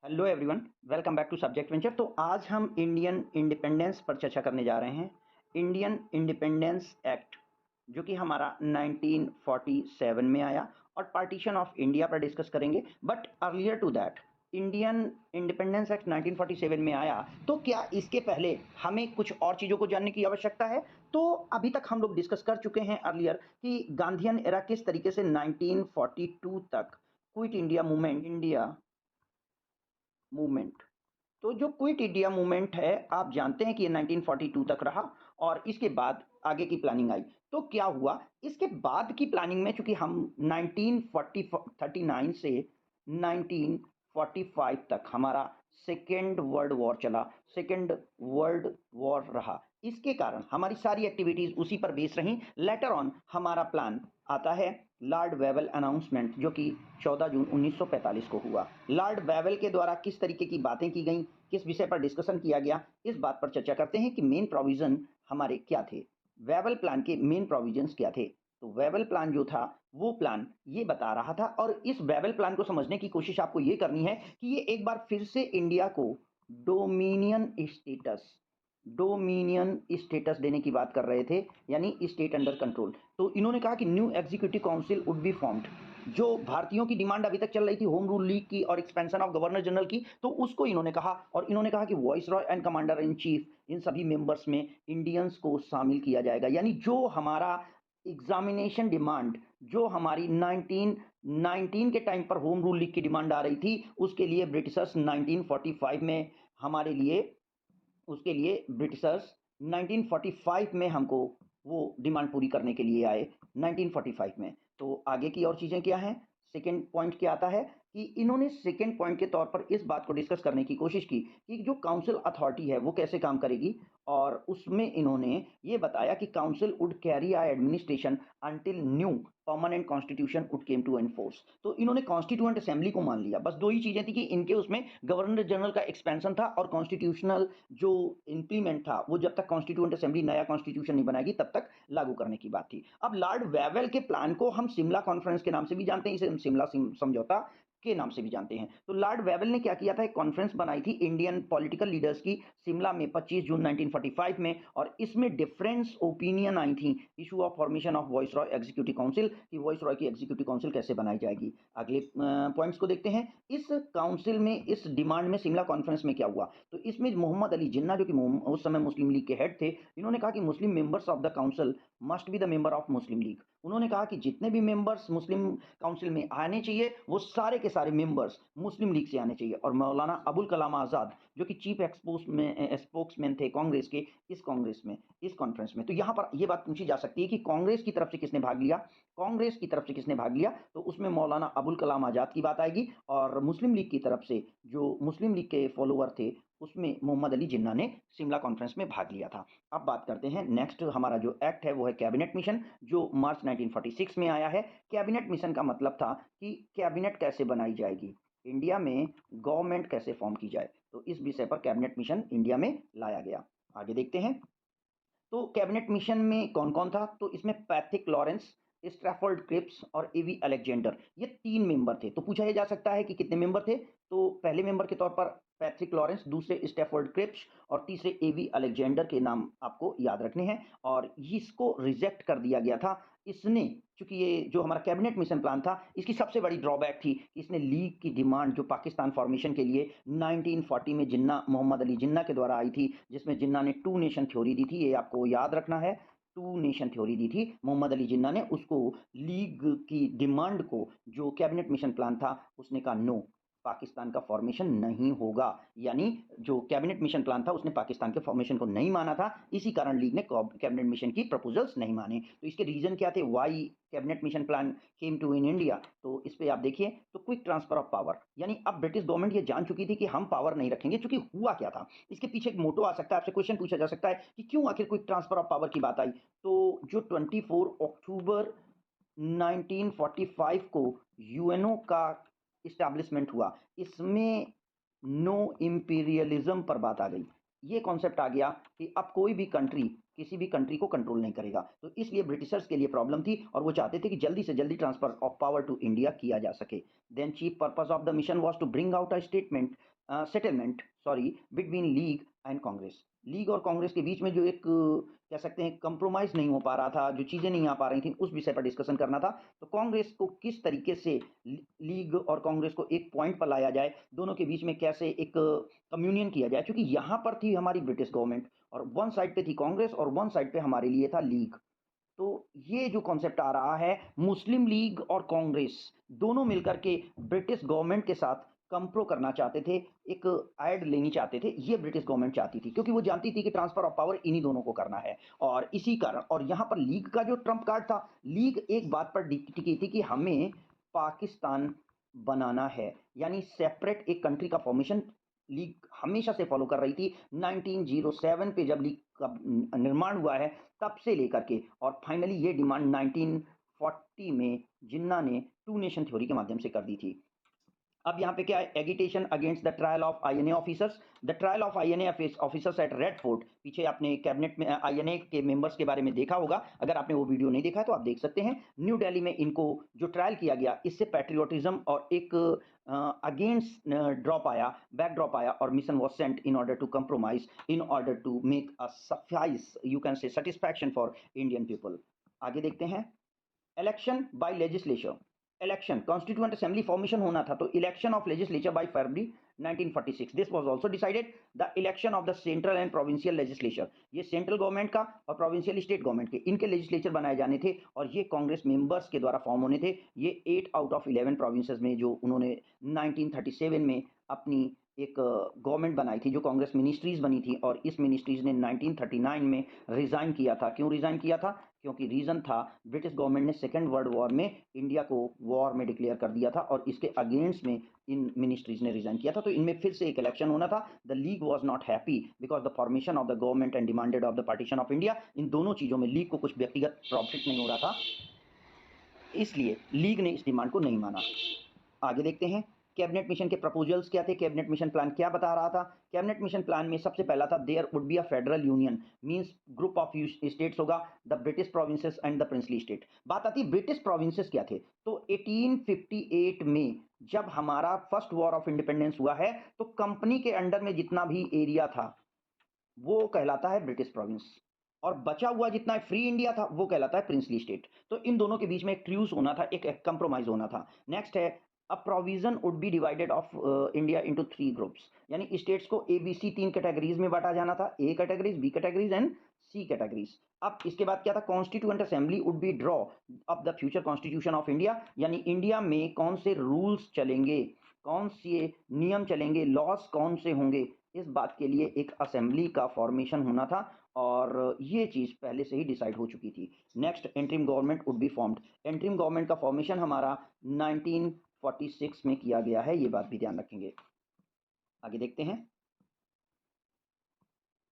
Hello everyone, welcome back to subject venture. तो आज हम इंडियन इंडिपेंडेंस पर चर्चा करने जा रहे हैं। इंडियन इंडिपेंडेंस एक्ट जो कि हमारा 1947 में आया और पार्टीशन ऑफ इंडिया पर डिस्कस करेंगे। But earlier to that, Indian independence act 1947 में आया, तो क्या इसके पहले हमें कुछ और चीज़ों को जानने की आवश्यकता है? तो अभी तक हम लोग डिस्कस कर चुके हैं अर्लियर कि गांधीयन एरा किस तरीके से 1942 तक क्विट इंडिया मूवमेंट। तो जो क्विट इंडिया मूवमेंट है, आप जानते हैं कि ये 1942 तक रहा और इसके बाद आगे की प्लानिंग आई। तो क्या हुआ इसके बाद की प्लानिंग में, चूंकि हम 1939 से 1945 तक हमारा सेकेंड वर्ल्ड वॉर चला, सेकेंड वर्ल्ड वॉर रहा, इसके कारण हमारी सारी एक्टिविटीज उसी पर बेस रही। लेटर ऑन हमारा प्लान आता है लॉर्ड वेवल अनाउंसमेंट, जो कि 14 जून 1945 को हुआ। लॉर्ड वेवल के द्वारा किस तरीके की बातें की गई, किस विषय पर डिस्कशन किया गया, इस बात पर चर्चा करते हैं कि मेन प्रोविजन हमारे क्या थे, वेवल प्लान के मेन प्रोविजंस क्या थे। तो वेवल प्लान जो था वो प्लान ये बता रहा था, और इस वेवल प्लान को समझने की कोशिश आपको ये करनी है कि ये एक बार फिर से इंडिया को डोमिनियन स्टेटस देने की बात कर रहे थे, यानी स्टेट अंडर कंट्रोल। तो इन्होंने कहा कि new executive council would be formed. जो भारतीयों की डिमांड अभी तक चल रही थी होम रूल लीग की और एक्सपेंशन ऑफ गवर्नर जनरल की, तो उसको इन्होंने कहा, और इन्होंने कहा कि viceroy and commander in chief, इन सभी मेंबर्स में इंडियंस को शामिल किया जाएगा। यानी जो हमारा एग्जामिनेशन डिमांड, जो हमारी 1919 के टाइम पर होम रूल लीग की डिमांड आ रही थी, उसके लिए ब्रिटिशर्स 1945 में हमारे लिए, उसके लिए ब्रिटिशर्स 1945 में हमको वो डिमांड पूरी करने के लिए आए 1945 में। तो आगे की और चीज़ें क्या हैं, सेकेंड पॉइंट क्या आता है कि इन्होंने सेकेंड पॉइंट के तौर पर इस बात को डिस्कस करने की कोशिश की कि जो काउंसिल अथॉरिटी है वो कैसे काम करेगी, और उसमें इन्होंने ये बताया कि council would carry a administration until new permanent constitution would came to enforce. तो इन्होंने कॉन्स्टिट्यूएंट असेंबली को मान लिया। बस दो ही चीजें थी कि इनके उसमें गवर्नर जनरल का एक्सपेंशन था, और कॉन्स्टिट्यूशनल जो इंप्लीमेंट था वो जब तक कॉन्स्टिट्यूएंट असेंबली नया कॉन्स्टिट्यूशन नहीं बनाएगी तब तक लागू करने की बात थी। अब लॉर्ड वेवेल के प्लान को हम शिमला कॉन्फ्रेंस के नाम से भी जानते हैं, इसे हम शिमला समझौता के नाम से भी जानते हैं। तो लॉर्ड वेवेल ने क्या किया था, एक कॉन्फ्रेंस बनाई थी इंडियन पॉलिटिकल लीडर्स की शिमला में 25 जून 1945 में, और इसमें डिफरेंस ओपिनियन आई थी issue of formation of voice Roy executive council, कि वॉइस रॉय की एग्जीक्यूटिव काउंसिल कैसे बनाई जाएगी। अगले पॉइंट्स को देखते हैं। इस काउंसिल में, इस डिमांड में, शिमला कॉन्फ्रेंस में क्या हुआ, तो इसमें मोहम्मद अली जिन्ना, जो कि उस समय मुस्लिम लीग के हेड थे, इन्होंने कहा कि Muslim members of the council must be the member of Muslim league. उन्होंने कहा कि जितने भी मेंबर्स मुस्लिम काउंसिल में आने चाहिए वो सारे के सारे मेंबर्स मुस्लिम लीग से आने चाहिए। और मौलाना अबुल कलाम आज़ाद, जो कि चीफ स्पोक्समैन थे कांग्रेस के, इस कॉन्फ्रेंस में। तो यहाँ पर यह बात पूछी जा सकती है कि कांग्रेस की तरफ से किसने भाग लिया, तो उसमें मौलाना अबुल कलाम आज़ाद की बात आएगी, और मुस्लिम लीग की तरफ से जो मुस्लिम लीग के फॉलोअर थे उसमें मोहम्मद अली जिन्ना ने शिमला कॉन्फ्रेंस में भाग लिया था। अब बात करते हैं नेक्स्ट, हमारा जो एक्ट है वो है कैबिनेट मिशन, जो मार्च 1946 में आया है। कैबिनेट मिशन का मतलब था कि कैबिनेट कैसे बनाई जाएगी, इंडिया में गवर्नमेंट कैसे फॉर्म की जाए, तो इस विषय पर कैबिनेट मिशन इंडिया में लाया गया। आगे देखते हैं। तो कैबिनेट मिशन में कौन कौन था, तो इसमें पैथिक लॉरेंस, स्ट्रैफर्ड क्रिप्स और एवी अलेक्जेंडर, ये तीन मेंबर थे। तो पूछा जा सकता है कि कितने मेंबर थे, तो पहले मेंबर के तौर पर पैट्रिक लॉरेंस, दूसरे स्टैफोर्ड क्रिप्स और तीसरे एवी अलेक्जेंडर के नाम आपको याद रखने हैं। और इसको रिजेक्ट कर दिया गया था। इसने, चूंकि ये जो हमारा कैबिनेट मिशन प्लान था, इसकी सबसे बड़ी ड्रॉबैक थी कि इसने लीग की डिमांड जो पाकिस्तान फॉर्मेशन के लिए 1940 में जिन्ना, मोहम्मद अली जिन्ना के द्वारा आई थी, जिसमें जिन्ना ने टू नेशन थ्योरी दी थी, ये आपको याद रखना है। टू नेशन थ्योरी दी थी मोहम्मद अली जिन्ना ने, उसको लीग की डिमांड को जो कैबिनेट मिशन प्लान था उसने कहा नो, पाकिस्तान का फॉर्मेशन नहीं होगा। यानी जो कैबिनेट मिशन प्लान था उसने पाकिस्तान के फॉर्मेशन को नहीं माना था, इसी कारण लीग ने कैबिनेट मिशन की प्रपोजल्स नहीं माने। तो इसके रीजन क्या थे, why cabinet mission plan came to in India, तो इस पे आप देखिए। तो क्विक ट्रांसफर ऑफ पावर, यानी अब ब्रिटिश गवर्नमेंट ये जान चुकी थी कि हम पावर नहीं रखेंगे। चूंकि हुआ क्या था, इसके पीछे एक मोटो आ सकता है, आपसे क्वेश्चन पूछा जा सकता है कि क्यों आखिर क्विक ट्रांसफर ऑफ पावर की बात आई। तो जो 24 अक्टूबर 1945 को यूएनओ का इस्टेब्लिशमेंट हुआ, इसमें नो इंपीरियलिज्म पर बात आ गई। ये कॉन्सेप्ट आ गया कि अब कोई भी कंट्री किसी भी कंट्री को कंट्रोल नहीं करेगा। तो इसलिए ब्रिटिशर्स के लिए प्रॉब्लम थी, और वो चाहते थे कि जल्दी से जल्दी transfer of power to India किया जा सके। Then chief purpose of the mission was to bring out a statement settlement sorry between League and Congress. League और कांग्रेस के बीच में जो एक कह सकते हैं कंप्रोमाइज़ नहीं हो पा रहा था, जो चीज़ें नहीं आ पा रही थी, उस विषय पर डिस्कशन करना था। तो कांग्रेस को किस तरीके से लीग और कांग्रेस को एक पॉइंट पर लाया जाए, दोनों के बीच में कैसे एक कम्युनियन किया जाए, क्योंकि यहाँ पर थी हमारी ब्रिटिश गवर्नमेंट और वन साइड पे थी कांग्रेस और वन साइड पे हमारे लिए था लीग। तो ये जो कॉन्सेप्ट आ रहा है, मुस्लिम लीग और कांग्रेस दोनों मिलकर के ब्रिटिश गवर्नमेंट के साथ कंप्रो करना चाहते थे, एक ऐड लेनी चाहते थे, ये ब्रिटिश गवर्नमेंट चाहती थी क्योंकि वो जानती थी कि ट्रांसफर ऑफ पावर इन्हीं दोनों को करना है। और इसी कारण और यहाँ पर लीग का जो ट्रम्प कार्ड था, लीग एक बात पर टिकी थी कि हमें पाकिस्तान बनाना है, यानी सेपरेट एक कंट्री का फॉर्मेशन लीग हमेशा से फॉलो कर रही थी। 1907 पे जब लीग का निर्माण हुआ है, तब से लेकर के और फाइनली ये डिमांड 1940 में जिन्ना ने टू नेशन थ्योरी के माध्यम से कर दी थी। अब यहाँ पे क्या है, agitation against the trial of INA officers, the trial of INA officers at red fort. पीछे आपने कैबिनेट में आईएनए के मेंबर्स के बारे में देखा होगा, अगर आपने वो वीडियो नहीं देखा है तो आप देख सकते हैं। न्यू दिल्ली में इनको जो ट्रायल किया गया, इससे पैट्रियोटिज्म और एक अगेंस्ट ड्रॉप आया, बैक ड्रॉप आया और mission was sent in order to compromise, in order to make a suffice you can say satisfaction for Indian people. आगे देखते हैं, election by legislature. Election constituent assembly formation होना था, तो election of legislature by February 1946 this was also decided. The election of the central and provincial legislature, ये central government का और provincial state government के इनके लेजिस्लेचर बनाए जाने थे और ये कांग्रेस मेंबर्स के द्वारा फॉर्म होने थे। ये 8 आउट ऑफ 11 प्रोविंसेस में जो उन्होंने 1937 में अपनी एक गवर्नमेंट बनाई थी, जो कांग्रेस मिनिस्ट्रीज बनी थी और इस मिनिस्ट्रीज ने 1939 में रिजाइन किया था। क्यों रिजाइन किया था? क्योंकि रीजन था ब्रिटिश गवर्नमेंट ने सेकेंड वर्ल्ड वॉर में इंडिया को वॉर में डिक्लेयर कर दिया था और इसके अगेंस्ट में इन मिनिस्ट्रीज ने रिजाइन किया था। तो इनमें फिर से एक इलेक्शन होना था। The League was not happy because the formation of the government and demanded of the partition of India. इन दोनों चीज़ों में लीग को कुछ व्यक्तिगत प्रॉफिट नहीं हो रहा था, इसलिए लीग ने इस डिमांड को नहीं माना। आगे देखते हैं, कैबिनेट मिशन के प्रपोजल्स क्या थे, कैबिनेट मिशन प्लान क्या बता रहा था। कैबिनेट मिशन प्लान में सबसे पहला था, there would be a federal union, means group of states होगा, the British provinces and the princely state. बात आती है ब्रिटिश प्रोविंसेस क्या थे, तो 1858 में जब हमारा फर्स्ट वॉर ऑफ इंडिपेंडेंस हुआ है, तो कंपनी के अंडर में जितना भी एरिया था वो कहलाता है ब्रिटिश प्रोविंस और बचा हुआ जितना फ्री इंडिया था वो कहलाता है प्रिंसली स्टेट। तो इन दोनों के बीच में एक ट्रूस होना था, एक कंप्रोमाइज होना था। नेक्स्ट है, a provision would be divided of India into 3 groups, यानी स्टेट्स को एबीसी 3 कैटेगरीज में बांटा जाना था, A categories, B categories and C categories. अब इसके बाद क्या था, constituent assembly would be draw of the future constitution of India, यानी इंडिया में कौन से रूल्स चलेंगे, कौन से नियम चलेंगे, लॉस कौन से होंगे, इस बात के लिए एक असेंबली का फॉर्मेशन होना था और ये चीज़ पहले से ही डिसाइड हो चुकी थी। Next, interim government would be formed. Interim government का फॉर्मेशन हमारा 1946 में किया गया है, ये बात भी ध्यान रखेंगे। आगे देखते हैं,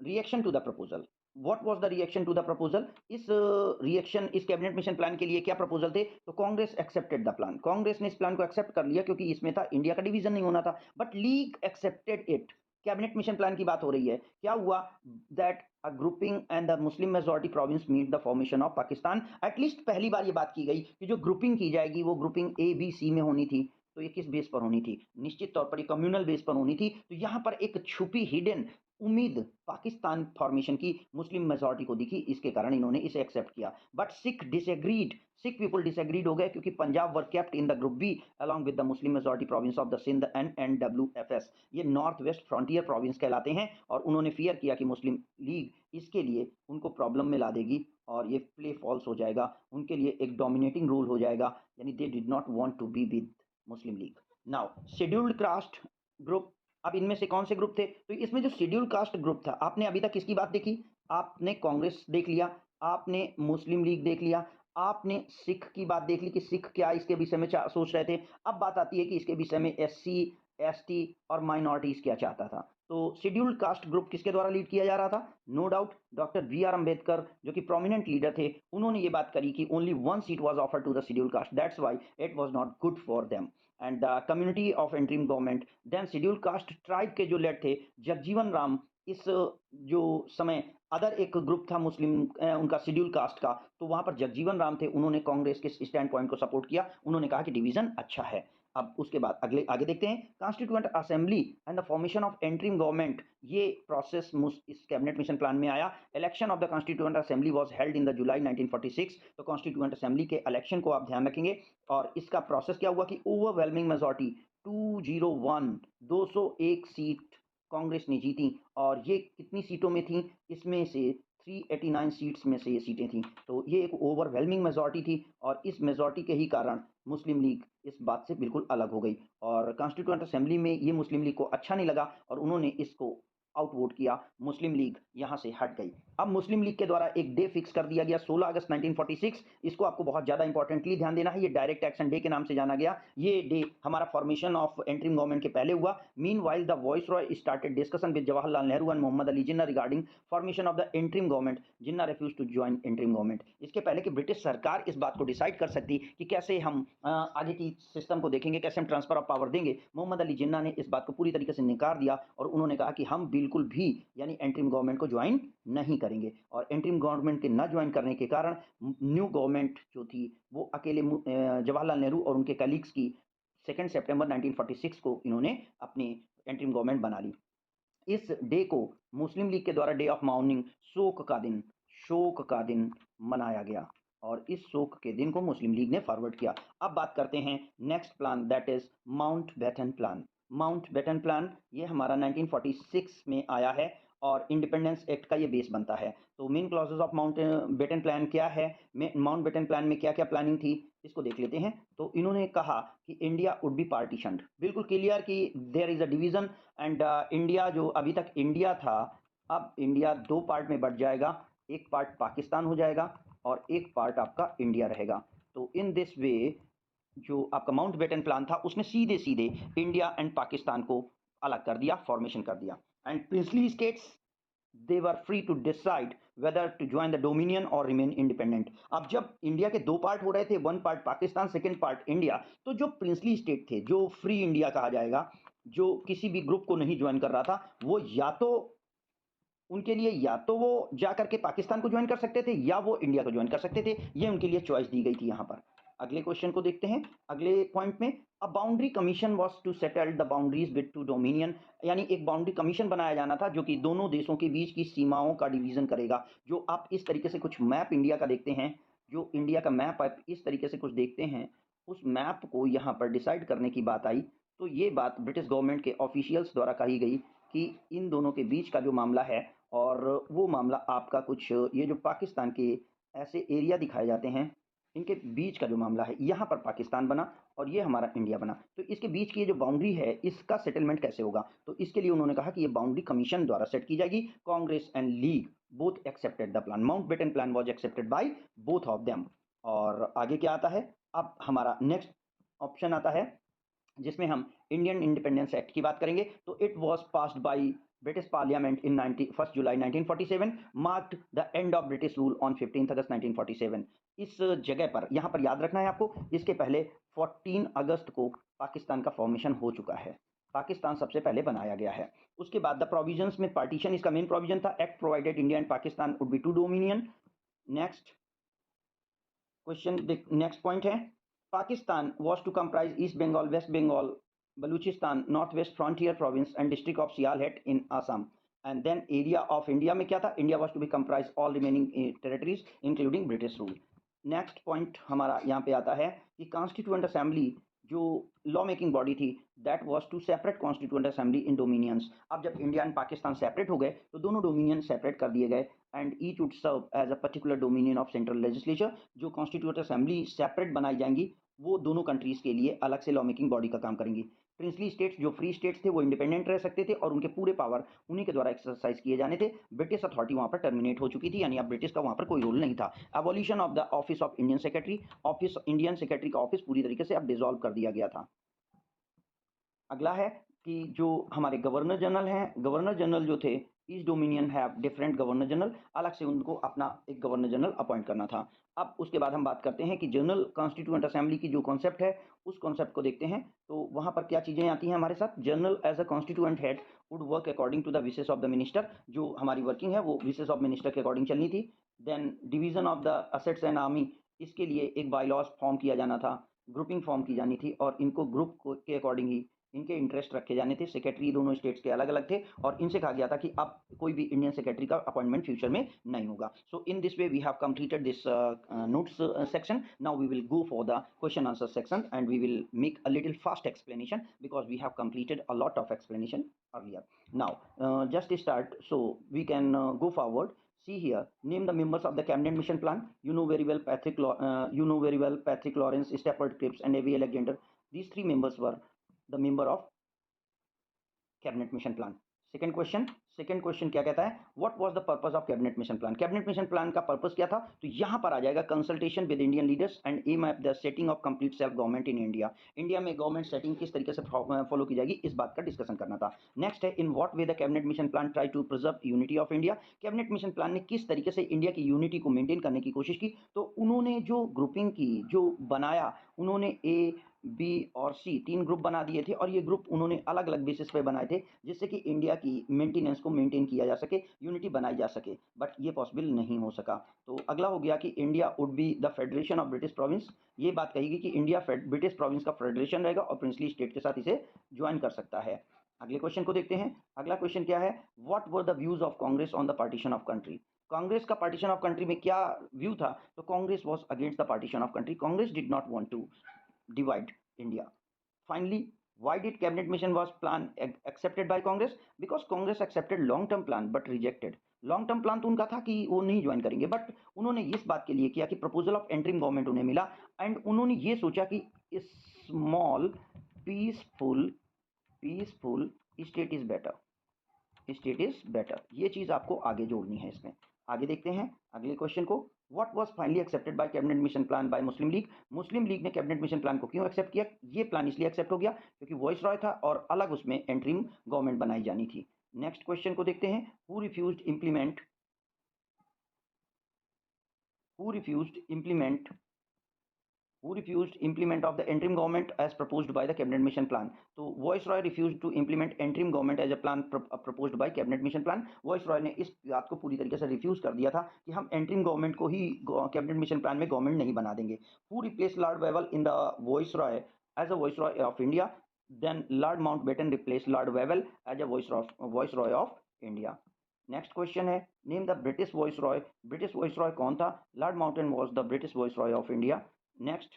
reaction to the proposal. What was the reaction to the proposal? इस रिएक्शन इस कैबिनेट मिशन प्लान के लिए क्या प्रपोजल थे? तो Congress accepted the plan, Congress ने इस प्लान को एक्सेप्ट कर लिया क्योंकि इसमें था इंडिया का डिवीजन नहीं होना था, but League accepted it. Cabinet mission plan की बात हो रही है, क्या हुआ, that a grouping and the Muslim majority province meet the formation of Pakistan. At least पहली बार ये बात की गई कि जो ग्रुपिंग की जाएगी वो ग्रुपिंग ए बी सी में होनी थी। तो ये किस बेस पर होनी थी? निश्चित तौर पर ये कम्युनल बेस पर होनी थी। तो यहाँ पर एक छुपी हिडन उम्मीद पाकिस्तान फॉर्मेशन की मुस्लिम मेजॉरिटी को दिखी, इसके कारण इन्होंने इसे एक्सेप्ट किया। But Sikh disagreed, Sikh people disagreed हो गए क्योंकि Punjab were kept in the group B along with the Muslim majority province of the Sindh and NWFS। ये नॉर्थ वेस्ट फ्रंटियर प्रोविंस कहलाते हैं और उन्होंने फियर किया कि मुस्लिम लीग इसके लिए उनको प्रॉब्लम में ला देगी और ये प्ले फॉल्स हो जाएगा, उनके लिए एक डोमिनेटिंग रूल हो जाएगा, यानी they did not want to be with Muslim League. Now scheduled caste group, अब इनमें से कौन से ग्रुप थे? तो इसमें जो शेड्यूल कास्ट ग्रुप था, आपने अभी तक किसकी बात देखी? आपने कांग्रेस देख लिया, आपने मुस्लिम लीग देख लिया, आपने सिख की बात देख ली कि सिख क्या इसके विषय में सोच रहे थे। अब बात आती है कि इसके विषय में SC ST और माइनॉरिटीज क्या चाहता था। तो शेड्यूल्ड कास्ट ग्रुप किसके द्वारा लीड किया जा रहा था? No doubt doctor BR Ambedkar, जो कि प्रोमिनेंट लीडर थे, उन्होंने ये बात करी कि only 1 seat was offered to the scheduled caste, that's why it was not good for them and the community of interim government. Then scheduled caste tribe के जो लेड थे जगजीवन राम, इस जो समय अदर एक ग्रुप था मुस्लिम उनका शेड्यूल कास्ट का, तो वहां पर जगजीवन राम थे, उन्होंने कांग्रेस के स्टैंड पॉइंट को सपोर्ट किया, उन्होंने कहा कि डिवीजन अच्छा है। अब उसके बाद अगले आगे देखते हैं, constituent assembly and the formation of interim government, ये प्रोसेस इस कैबिनेट मिशन प्लान में आया। Election of the constituent assembly was held in the जुलाई 1946। तो कॉन्स्टिट्यूएंट असेंबली के इलेक्शन को आप ध्यान रखेंगे, और इसका प्रोसेस क्या हुआ कि ओवरवेलमिंग मेजॉरिटी 201 201 सीट कांग्रेस ने जीती, और ये कितनी सीटों में थी, इसमें से 389 सीट्स में से ये सीटें थी। तो ये एक ओवरवेलमिंग मेजॉरिटी थी, और इस मेजॉरिटी के ही कारण मुस्लिम लीग इस बात से बिल्कुल अलग हो गई, और कॉन्स्टिट्यूएंट असेंबली में ये मुस्लिम लीग को अच्छा नहीं लगा और उन्होंने इसको आउट वोट किया, मुस्लिम लीग यहाँ से हट गई। अब मुस्लिम लीग के द्वारा एक डे फिक्स कर दिया गया 16 अगस्त 1946। इसको आपको बहुत ज़्यादा इंपॉर्टेंटली ध्यान देना है, ये डायरेक्ट एक्शन डे के नाम से जाना गया। ये डे हमारा फॉर्मेशन ऑफ एंट्रीम गवर्नमेंट के पहले हुआ। Meanwhile the viceroy started discussion with Jawaharlal Nehru and Mohammad Ali Jinnah regarding formation of the interim government, Jinnah refuse to join interim government. इसके पहले कि ब्रिटिश सरकार इस बात को डिसाइड कर सकती कि कैसे हम आगे की सिस्टम को देखेंगे, कैसे हम ट्रांसफर ऑफ पावर देंगे, मोहम्मद अली जिन्ना ने इस बात को पूरी तरीके से नकार दिया, और उन्होंने कहा कि हम बिल्कुल भी यानी एंट्रीम गवर्नमेंट को ज्वाइन नहीं करेंगे। और एंट्रीम गवर्नमेंट के न ज्वाइन करने के कारण न्यू गवर्नमेंट जो थी वो अकेले जवाहरलाल नेहरू और उनके कलीग्स की 2 सितंबर 1946 को इन्होंने अपनी एंट्रीम गवर्नमेंट बना ली। इस डे को मुस्लिम लीग के द्वारा डे ऑफ माउर्निंग, शोक का दिन मनाया गया, और इस शोक के दिन को मुस्लिम लीग ने फॉरवर्ड किया। अब बात करते हैं next plan, that is Mountbatten plan. Mountbatten plan ये हमारा 1946 में आया है, और इंडिपेंडेंस एक्ट का ये बेस बनता है। तो main clauses of Mountbatten plan क्या है, माउंटबेटन प्लान में क्या क्या प्लानिंग थी, इसको देख लेते हैं। तो इन्होंने कहा कि इंडिया वुड बी पार्टीशनड, बिल्कुल क्लियर कि there is a division, and India जो अभी तक इंडिया था, अब इंडिया दो पार्ट में बट जाएगा, एक पार्ट पाकिस्तान हो जाएगा और एक पार्ट आपका इंडिया रहेगा। तो इन दिस वे जो आपका माउंटबेटन प्लान था उसने सीधे सीधे इंडिया एंड पाकिस्तान को अलग कर दिया, फॉर्मेशन कर दिया। And princely states they were free to decide whether to join the dominion और रिमेन इंडिपेंडेंट। अब जब इंडिया के दो पार्ट हो रहे थे, one part Pakistan, second part India, तो जो प्रिंसली स्टेट थे, जो फ्री इंडिया कहा जाएगा, जो किसी भी ग्रुप को नहीं ज्वाइन कर रहा था, वो या तो उनके लिए या तो वो जा करके पाकिस्तान को ज्वाइन कर सकते थे या वो इंडिया को ज्वाइन कर सकते थे, ये उनके लिए चॉइस दी गई थी यहाँ पर। अगले क्वेश्चन को देखते हैं, अगले पॉइंट में, a boundary commission was to settle the boundaries bit two dominion, यानी एक बाउंड्री कमीशन बनाया जाना था जो कि दोनों देशों के बीच की सीमाओं का डिवीजन करेगा। जो आप इस तरीके से कुछ मैप इंडिया का देखते हैं, जो इंडिया का मैप आप इस तरीके से कुछ देखते हैं, उस मैप को यहाँ पर डिसाइड करने की बात आई, तो ये बात ब्रिटिश गवर्नमेंट के ऑफिशियल्स द्वारा कही गई कि इन दोनों के बीच का जो मामला है, और वो मामला आपका कुछ ये जो पाकिस्तान के ऐसे एरिया दिखाए जाते हैं, इनके बीच का जो मामला है, यहाँ पर पाकिस्तान बना और ये हमारा इंडिया बना, तो इसके बीच की ये जो बाउंड्री है इसका सेटलमेंट कैसे होगा, तो इसके लिए उन्होंने कहा कि ये बाउंड्री कमीशन द्वारा सेट की जाएगी। Congress and league both accepted the plan, Mountbatten plan was accepted by both of them. और आगे क्या आता है, अब हमारा नेक्स्ट ऑप्शन आता है जिसमें हम इंडियन इंडिपेंडेंस एक्ट की बात करेंगे। तो it was passed by British parliament in 1 July 1947, marked the end of British rule on 15 अगस्त 1947। इस जगह पर यहाँ पर याद रखना है आपको, इसके पहले 14 अगस्त को पाकिस्तान का फॉर्मेशन हो चुका है, पाकिस्तान सबसे पहले बनाया गया है। उसके बाद द प्रोविजंस में पार्टीशन इसका मेन प्रोविजन था, act provided India and Pakistan would be two dominion. Next question, next point है, Pakistan was to comprise East Bengal, West Bengal, Balochistan, North waste frontier Province and district of Sylhet in Assam. And then area of India में क्या था, India was to be comprise all remaining territories including British rule. Next point हमारा यहाँ पे आता है कि constituent assembly जो लॉ मेकिंग बॉडी थी, that was to separate constituent assembly in dominions. अब जब इंडिया एंड पाकिस्तान सेपरेट हो गए तो दोनों डोमिनियन सेपरेट कर दिए गए, and each would serve as a particular dominion of central legislature. जो कॉन्स्टिट्यूएंट असेंबली सेपरेट बनाई जाएंगी वो दोनों कंट्रीज के लिए अलग से लॉ मेकिंग बॉडी का काम करेंगी। प्रिंसली स्टेट्स जो फ्री स्टेट्स थे वो इंडिपेंडेंट रह सकते थे और उनके पूरे पावर उन्हीं के द्वारा एक्सरसाइज किए जाने थे। ब्रिटिश अथॉरिटी वहाँ पर टर्मिनेट हो चुकी थी, यानी अब ब्रिटिश का वहाँ पर कोई रोल नहीं था। Abolition of the office of Indian secretary, office Indian secretary का ऑफिस पूरी तरीके से अब डिसॉल्व कर दिया गया था। अगला है कि जो हमारे गवर्नर जनरल हैं, गवर्नर जनरल जो थे, each dominion have different governor general, अलग से उनको अपना एक गवर्नर जनरल अपॉइंट करना था। अब उसके बाद हम बात करते हैं कि जनरल कॉन्स्टिट्यूएंट असेंबली की जो कॉन्सेप्ट है उस कॉन्सेप्ट को देखते हैं। तो वहाँ पर क्या चीज़ें आती हैं हमारे साथ, general as a constituent head would work according to the wishes of the minister, जो हमारी वर्किंग है वो विशेस ऑफ मिनिस्टर के अकॉर्डिंग चलनी थी। Then division of the assets and army, इसके लिए एक बाई लॉज फॉर्म किया जाना था। ग्रुपिंग फॉर्म की जानी थी और इनको ग्रुप के अकॉर्डिंग ही इनके इंटरेस्ट रखे जाने थे। सेक्रेटरी दोनों स्टेट्स के अलग अलग थे और इनसे कहा गया था कि अब कोई भी इंडियन सेक्रेटरी का अपॉइंटमेंट फ्यूचर में नहीं होगा। So in this way we have completed this notes section. Now we will go for the question answer section and we will make a little fast explanation because we have completed a lot of explanation earlier. Now just start, so we can go forward. See here, name the members of the cabinet mission plan. You know very well Patrick Lawrence, Stafford Cripps and A.V. Alexander. These three members were the member of cabinet mission plan. Second question क्या कहता है, what was the purpose of cabinet mission plan. Cabinet mission plan का purpose क्या था, तो यहां पर आ जाएगा consultation with Indian leaders and aim at the setting of complete self government in India. India में गवर्नमेंट सेटिंग किस तरीके से फॉलो की जाएगी, इस बात का डिस्कशन करना था। नेक्स्ट है, in what way the cabinet mission plan try to preserve unity of India. Cabinet mission plan ने किस तरीके से इंडिया की यूनिटी को मेंटेन करने की कोशिश की, तो उन्होंने जो ग्रुपिंग की, जो बनाया, उन्होंने ए बी और सी तीन ग्रुप बना दिए थे और ये ग्रुप उन्होंने अलग अलग बेसिस पे बनाए थे जिससे कि इंडिया की मेंटेनेंस को मेंटेन किया जा सके, यूनिटी बनाई जा सके, बट ये पॉसिबल नहीं हो सका। तो अगला हो गया कि India would be the federation of British province. ये बात कहेगी कि इंडिया ब्रिटिश प्रोविंस का फेडरेशन रहेगा और प्रिंसली स्टेट के साथ इसे ज्वाइन कर सकता है। अगले क्वेश्चन को देखते हैं। अगला क्वेश्चन क्या है, what were the views of Congress on the partition of country. Congress का पार्टीशन ऑफ कंट्री में क्या व्यू था, तो Congress was against the partition of country. Congress did not want to divide India. Finally, why did cabinet mission was plan accepted by Congress? Because Congress accepted long term plan but rejected. Long term plan तो उनका था कि वो नहीं join करेंगे, but उन्होंने इस बात के लिए किया कि प्रपोजल ऑफ एंट्रिंग गवर्नमेंट उन्हें मिला एंड उन्होंने ये सोचा कि small peaceful state is better, state is better. ये चीज आपको आगे जोड़नी है इसमें। आगे देखते हैं अगले क्वेश्चन को। What was finally accepted by cabinet mission plan bye Muslim League. Muslim league ने कैबिनेट मिशन प्लान को क्यों एक्सेप्ट किया, ये प्लान इसलिए एक्सेप्ट हो गया क्योंकि वॉइस रॉय था और अलग उसमें एंट्रीम गवर्नमेंट बनाई जानी थी। नेक्स्ट क्वेश्चन को देखते हैं, who refused implement of the interim government as proposed by the cabinet mission plan. तो Viceroy refused to implement interim government as a plan proposed by cabinet mission plan. Viceroy ने इस बात को पूरी तरीके से रिफ्यूज कर दिया था कि हम interim government को ही कैबिनेट मिशन प्लान में गवर्नमेंट नहीं बना देंगे। Who replaced Lord Wavell in the Viceroy as a Viceroy of India? Then Lord Mountbatten replaced Lord Wavell as a Viceroy of India. Next question है, name the British viceroy. British viceroy कौन था, Lord Mountbatten was the British viceroy of India. Next,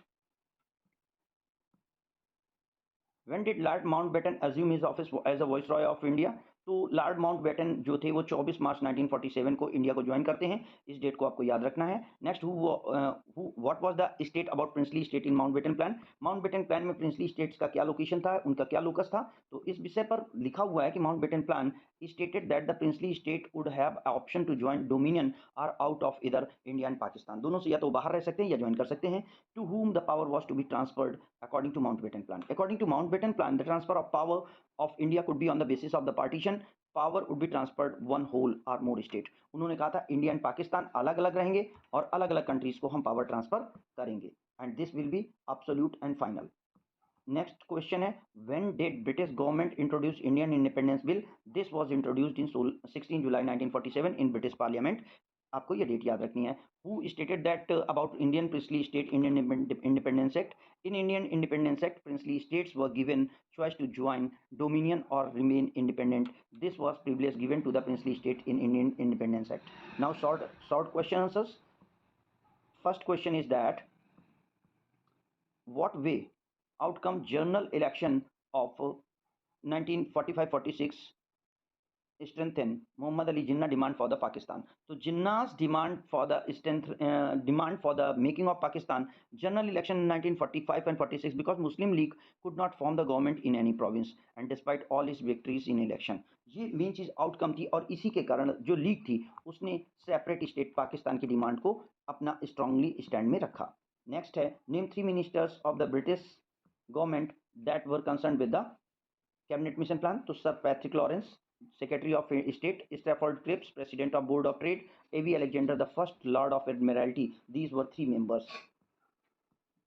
when did Lord Mountbatten assume his office as a viceroy of India? तो Lord Mountbatten जो थे वो 24 मार्च 1947 को India को join करते हैं। इस डेट को आपको याद रखना है। Next, what was the state about princely state in Mountbatten plan. Mountbatten plan में प्रिंसली स्टेट्स का क्या लोकेशन था, उनका क्या लोकस था, तो इस विषय पर लिखा हुआ है कि Mountbatten plan stated that the princely state would have option to join dominion or out of either India and Pakistan. दोनों से या तो बाहर रह सकते हैं या ज्वाइन कर सकते हैं। To whom the power was to be transferred according to Mountbatten plan. According to Mountbatten plan, the transfer of power of India could be on the basis of the partition. Power would be transferred one whole or more state. उन्होंने कहा था India and Pakistan अलग अलग रहेंगे और अलग अलग countries को हम पावर ट्रांसफर करेंगे and this will be absolute and final. Next question है, when did British government introduce Indian independence bill. This was introduced in 16 July 1947 in British parliament. आपको ये डेट याद रखनी है। Who stated that about Indian princely state Indian independence act. In Indian independence act princely states were given choice to join dominion or remain independent. This was privilege given to the princely state in Indian Independence Act. Now short question answers. First question is that what way outcome general election of 1945-46 strengthen Muhammad Ali Jinnah demand for the Pakistan. So Jinnah's demand for the making of Pakistan general election in 1945 and 46 because Muslim League could not form the government in any province and despite all his victories in election. ये main चीज outcome थी और इसी के कारण जो league थी उसने सेपरेट स्टेट पाकिस्तान की डिमांड को अपना स्ट्रांगली स्टैंड में रखा। नेक्स्ट है, name 3 ministers of the British government that were concern with the cabinet mission plan. तो sir Patrick Lawrence, Secretary of State, Stafford Cripps, President of Board of Trade, A.V. Alexander, the First Lord of Admiralty. These were 3 members.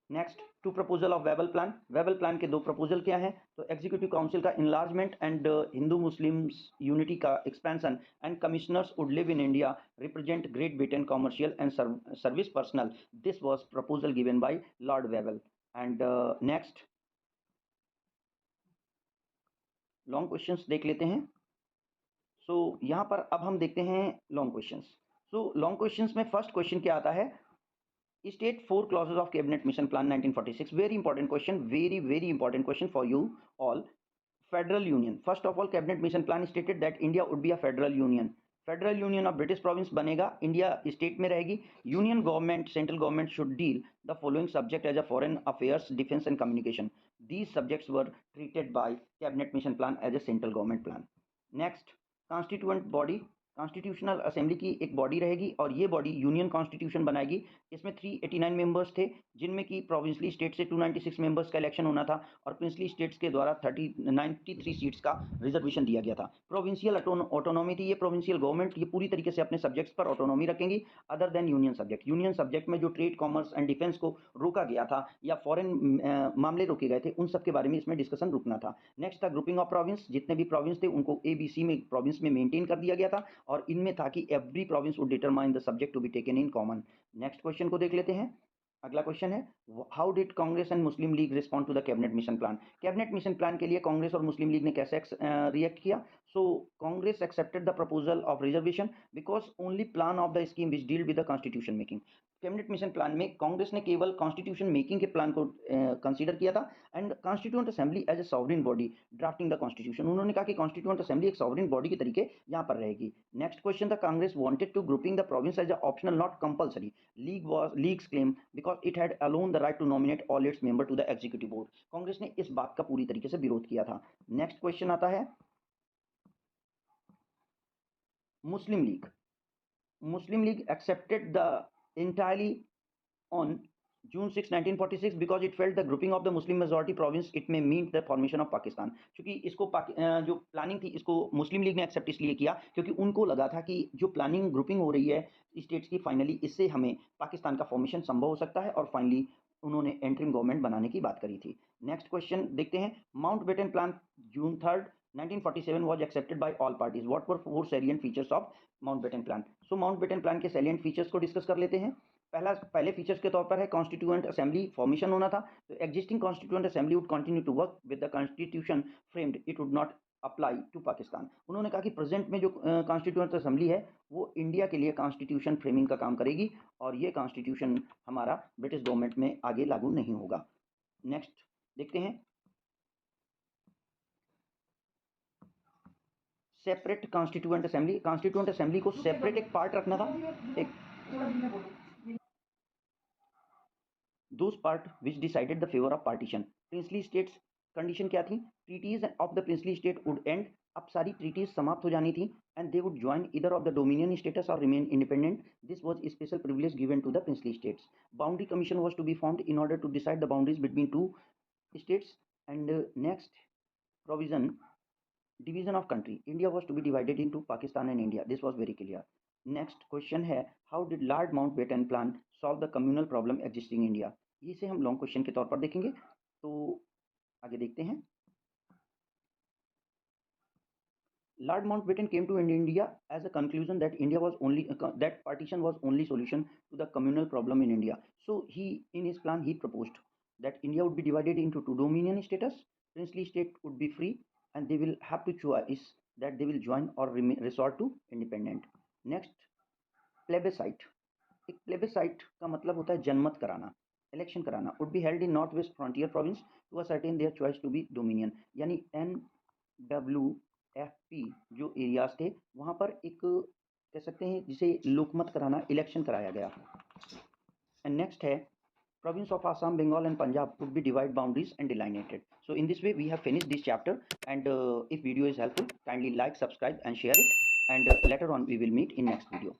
Next, 2 proposal of Wavell Plan. Wavell Plan के 2 proposal क्या हैं, तो Executive Council का enlargement and Hindu Muslims unity का expansion and commissioners would live in India, represent Great Britain commercial and service personnel. This was proposal given by Lord Wavell. And next long questions देख लेते हैं। सो यहाँ पर अब हम देखते हैं long questions. So long questions में फर्स्ट क्वेश्चन क्या आता है, state 4 clauses of cabinet mission plan 1946। very important question, very important question for you all। Federal union, first of all cabinet mission plan stated that India would be a federal union. Federal union of British province बनेगा, India state में रहेगी। Union government, central government should deal the following subject as a foreign affairs, defence and communication. These subjects were treated by cabinet mission plan as a central government plan. Next, constituent body, constitutional assembly की एक body रहेगी और ये body union constitution बनाएगी। इसमें 389 members थे, जिनमें कि प्रोविंसली स्टेट से 296 मेंबर्स का इलेक्शन होना था और प्रिंसली स्टेट्स के द्वारा 93 सीट्स का रिजर्वेशन दिया गया था। प्रोविंशियल ऑटोनॉमी थी ये, प्रोविंशियल गवर्नमेंट ये पूरी तरीके से अपने सब्जेक्ट्स पर ऑटोनॉमी रखेंगी other than union subject. Union subject में जो ट्रेड, कॉमर्स एंड डिफेंस को रोका गया था या फॉरेन मामले रोके गए थे, उन सब के बारे में इसमें डिस्कशन रुकना था। नेक्स्ट था ग्रुपिंग ऑफ प्रोविंस, जितने भी प्रोविंस थे उनको ABC में प्रोविंस में मेंटेन कर दिया गया था और इनमें था कि every province would determine the subject to be taken in common. Next question को देख लेते हैं। अगला क्वेश्चन है, how did Congress and Muslim League respond to the cabinet mission plan. Cabinet mission plan के लिए कांग्रेस और मुस्लिम लीग ने कैसे रिएक्ट किया। So Congress accepted the proposal of reservation because only plan of the scheme which deal with the constitution making. Cabinet mission plan में कांग्रेस ने केवल constitution making के प्लान को कंसीडर किया था and constituent assembly as a sovereign body drafting the constitution. उन्होंने कहा कि कॉन्स्टिट्यूएंट असेंबली एक सॉवरेन बॉडी के तरीके यहाँ पर रहेगी। नेक्स्ट क्वेश्चन था, Congress wanted to grouping the province as optional not compulsory. League's claim because it had alone the right to nominate all its member to the executive board. Congress ने इस बात का पूरी तरीके से विरोध किया था। नेक्स्ट क्वेश्चन आता है, Muslim League. Muslim League accepted the entirely on June 6, 1946 because it felt the grouping of the Muslim majority province it may mean the formation of Pakistan। क्योंकि इसको जो प्लानिंग थी इसको मुस्लिम लीग ने एक्सेप्ट इसलिए किया क्योंकि उनको लगा था कि जो प्लानिंग ग्रुपिंग हो रही है स्टेट्स की, फाइनली इससे हमें पाकिस्तान का फॉर्मेशन संभव हो सकता है और फाइनली उन्होंने एंट्रिम गवर्नमेंट बनाने की बात करी थी। नेक्स्ट क्वेश्चन देखते हैं, Mountbatten plan June 3, 1947 was accepted by all parties। what were 4 salient features of Mountbatten plan. So Mountbatten plan के सैलिएंट फीचर्स को डिस्कस कर लेते हैं। पहले फीचर्स के तौर पर है कॉन्स्टिट्यूएंट असेंबली फॉर्मेशन होना था। तो existing constituent assembly would continue to work with the constitution framed, it would not apply to Pakistan. उन्होंने कहा कि प्रेजेंट में जो कॉन्स्टिट्यूएंट असेंबली है वो इंडिया के लिए कॉन्स्टिट्यूशन फ्रेमिंग का काम करेगी और ये कॉन्स्टिट्यूशन हमारा ब्रिटिश गवर्नमेंट में आगे लागू नहीं होगा। नेक्स्ट देखते हैं, separate constituent assembly. Constituent assembly को सेपरेट एक पार्ट रखना था, एक those part which decided the favor of partition। Princely states condition क्या थी, treaties of the princely state would end. अब सारी ट्रीटीज समाप्त हो जानी थी and they would join either of the dominion status और remain independent. This was special privilege given to the princely states. Boundary commission was to be formed in order to decide the boundaries between 2 states। And next provision, division of country, India was to be divided into Pakistan and India, this was very clear। Next question है, how did Lord Mountbatten plan solve the communal problem existing India. इसे हम long question के तौर पर देखेंगे, तो आगे देखते हैं। Lord Mountbatten came to India as a conclusion that India was only that partition was only solution to the communal problem in India। So he, in his plan, he proposed that India would be divided into 2 dominion status, princely state would be free and they will have to choose that they will join or resort to independent। Next, plebiscite। एक plebiscite का मतलब होता है जनमत कराना, election कराना। Would be held in north waste frontier province to ascertain their choice to be dominion. यानी NWFP जो एरियाज थे वहाँ पर एक कह सकते हैं जिसे लोकमत कराना, इलेक्शन कराया गया। एंड नेक्स्ट है, province of Assam, Bengal and Punjab would be divide boundaries and delineated। So in this way we have finished this chapter and if video is helpful kindly like, subscribe and share it and later on we will meet in next video।